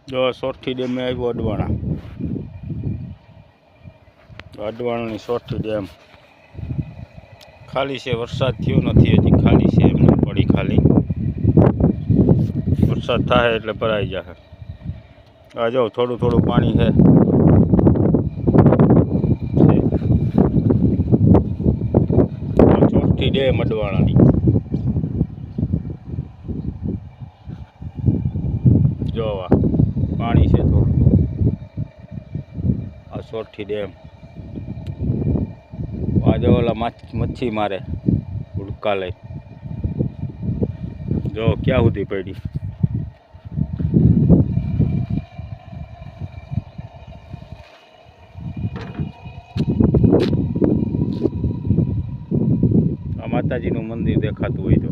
જો સોરઠી ડેમે આવ્યો અડવાણા. અડવાણાની સોરઠી ડેમ ખાલી છે. વરસાદ થયો નથી હજી, ખાલી છે. એમને પડી ખાલી. વરસાદ થાય એટલે ભરાઈ જશે. આ જો થોડું થોડું પાણી છે. સોરઠી ડેમ અડવાણાની. જો પાણી છે થોડું. આ સોરઠી ડેમ. આજે ઓલા મચ્છી મારે ઉડકા લઈ. જો ક્યાં સુધી પડી. આ માતાજીનું મંદિર દેખાતું હોય તો.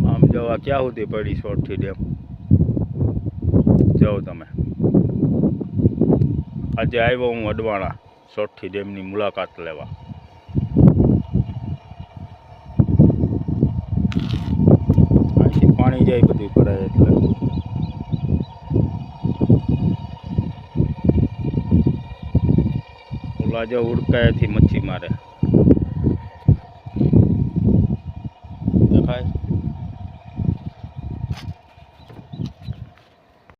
આમ જવા ક્યાં સુધી પડી સોરઠી ડેમ. જાઓ તમે. આજે આવ્યો હું અડવાણા સોરઠી ડેમની મુલાકાત લેવા. અહીંથી પાણી જાય બધું ભરાય એટલે. ઓલા જો ઉડકાયાથી મચ્છી મારે.